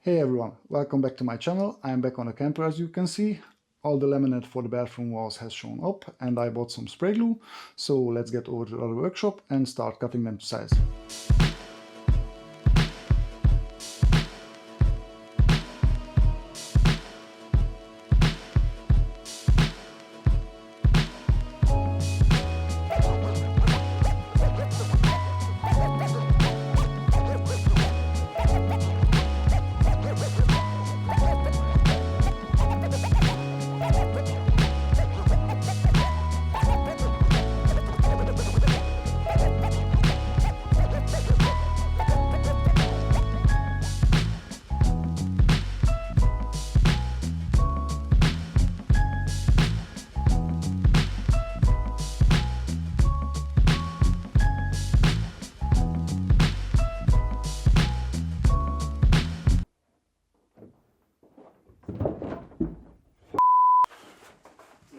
Hey everyone, welcome back to my channel. I am back on the camper as you can see. All the laminate for the bathroom walls has shown up and I bought some spray glue. So let's get over to the other workshop and start cutting them to size.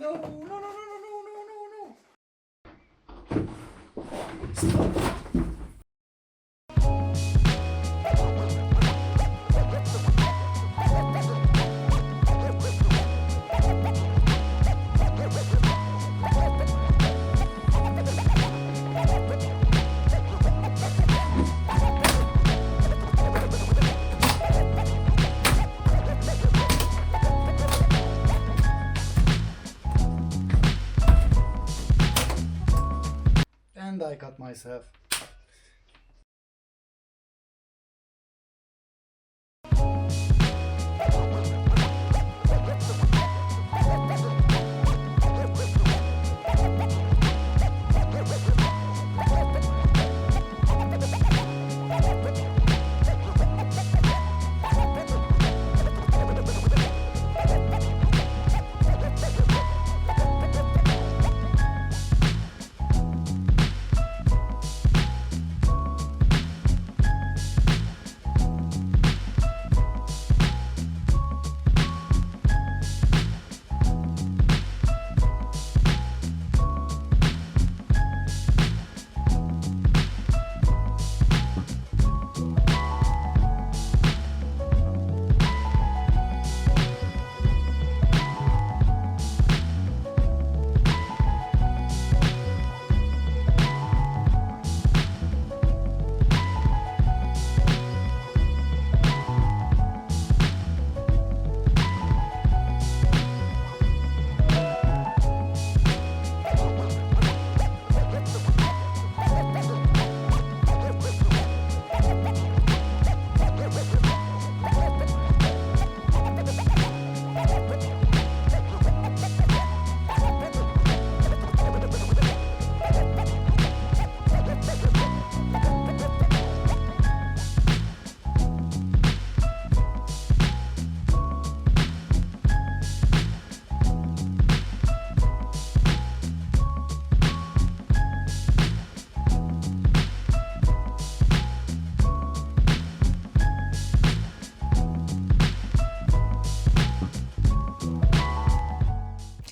No, no, no, no, no, no, no, no. Stop. And I cut myself.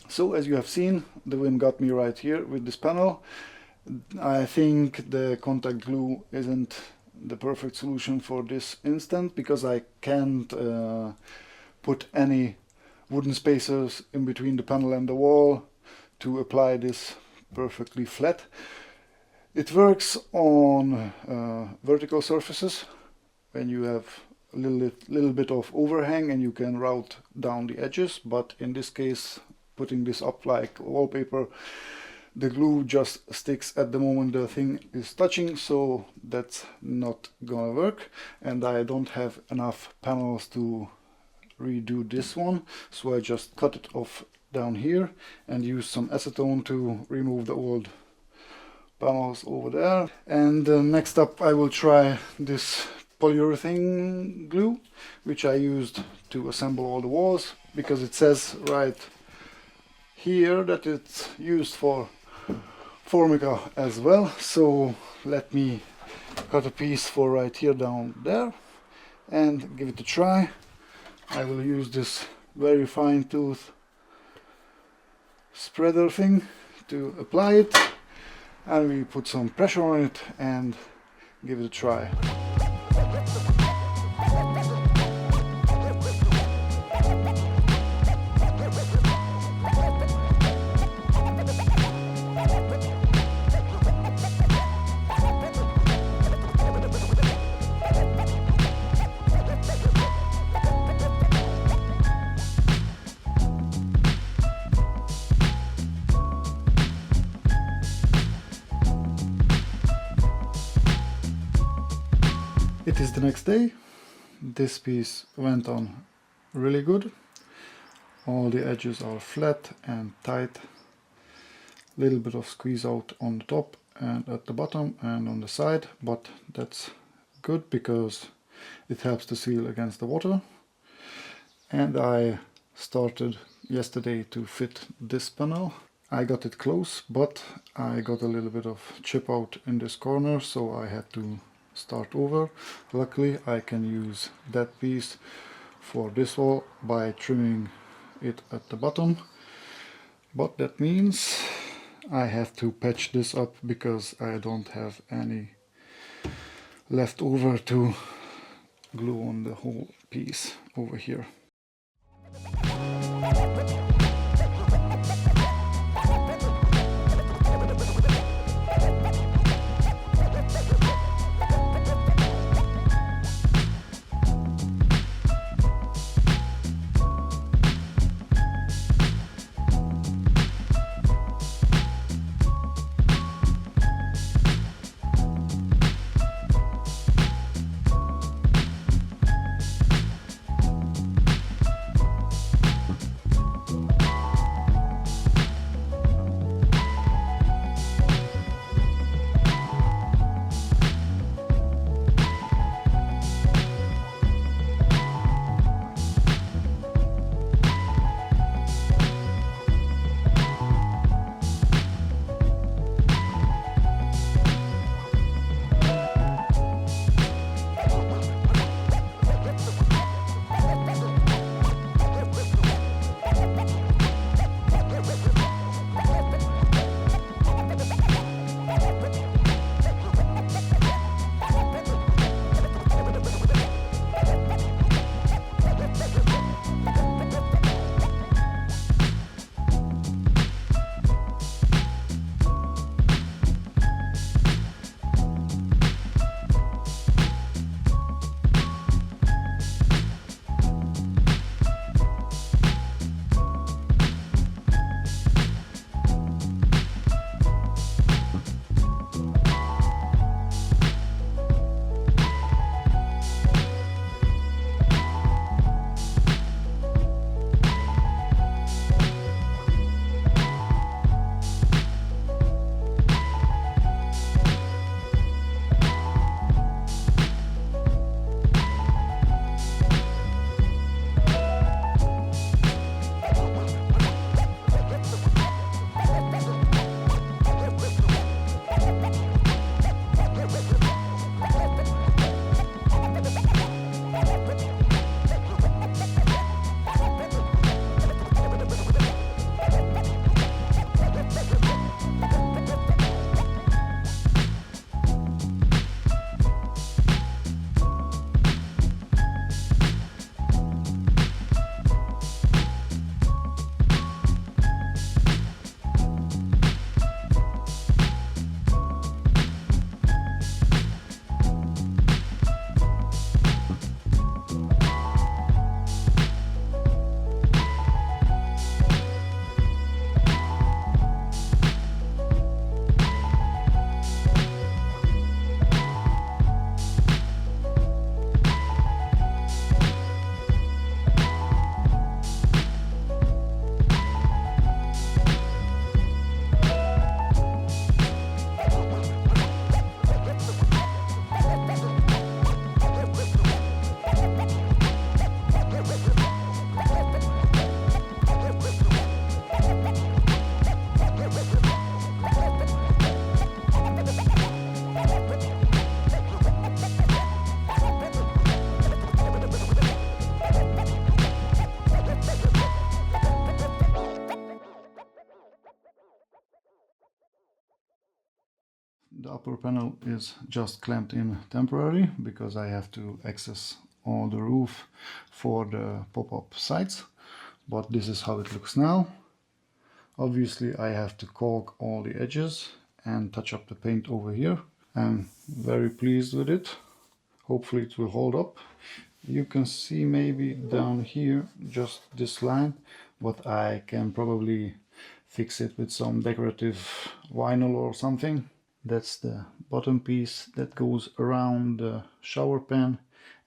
So as you have seen, the wind got me right here with this panel. I think the contact glue isn't the perfect solution for this instant because I can't put any wooden spacers in between the panel and the wall to apply this perfectly flat. It works on vertical surfaces when you have a little bit of overhang and you can route down the edges, but in this case, putting this up like wallpaper, the glue just sticks at the moment the thing is touching, so that's not gonna work. And I don't have enough panels to redo this one, so I just cut it off down here and use some acetone to remove the old panels over there. And next up I will try this polyurethane glue, which I used to assemble all the walls, because it says right here that it's used for formica as well. So let me cut a piece for right here down there and give it a try. I will use this very fine tooth spreader thing to apply it, and we put some pressure on it and give it a try. It is the next day. This piece went on really good. All the edges are flat and tight. Little bit of squeeze out on the top and at the bottom and on the side, but that's good because it helps to seal against the water. And I started yesterday to fit this panel. I got it close, but I got a little bit of chip out in this corner, so I had to start over. Luckily I can use that piece for this wall by trimming it at the bottom, but that means I have to patch this up because I don't have any left over to glue on the whole piece over here. The upper panel is just clamped in temporary because I have to access all the roof for the pop-up sights, but this is how it looks now. Obviously I have to caulk all the edges and touch up the paint over here. I'm very pleased with it. Hopefully it will hold up. You can see maybe down here just this line, but I can probably fix it with some decorative vinyl or something. That's the bottom piece that goes around the shower pan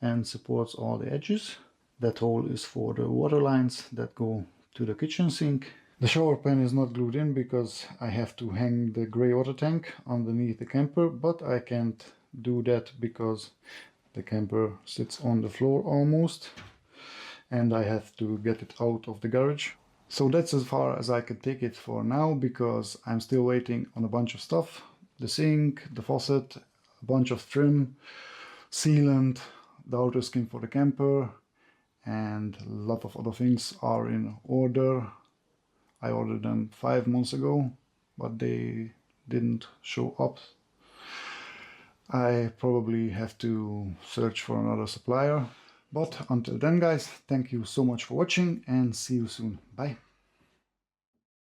and supports all the edges. That hole is for the water lines that go to the kitchen sink. The shower pan is not glued in because I have to hang the grey water tank underneath the camper, but I can't do that because the camper sits on the floor almost and I have to get it out of the garage. So that's as far as I can take it for now because I'm still waiting on a bunch of stuff. The sink, the faucet, a bunch of trim, sealant, the outer skin for the camper, and a lot of other things are in order. I ordered them 5 months ago, but they didn't show up. I probably have to search for another supplier. But until then, guys, thank you so much for watching and see you soon. Bye.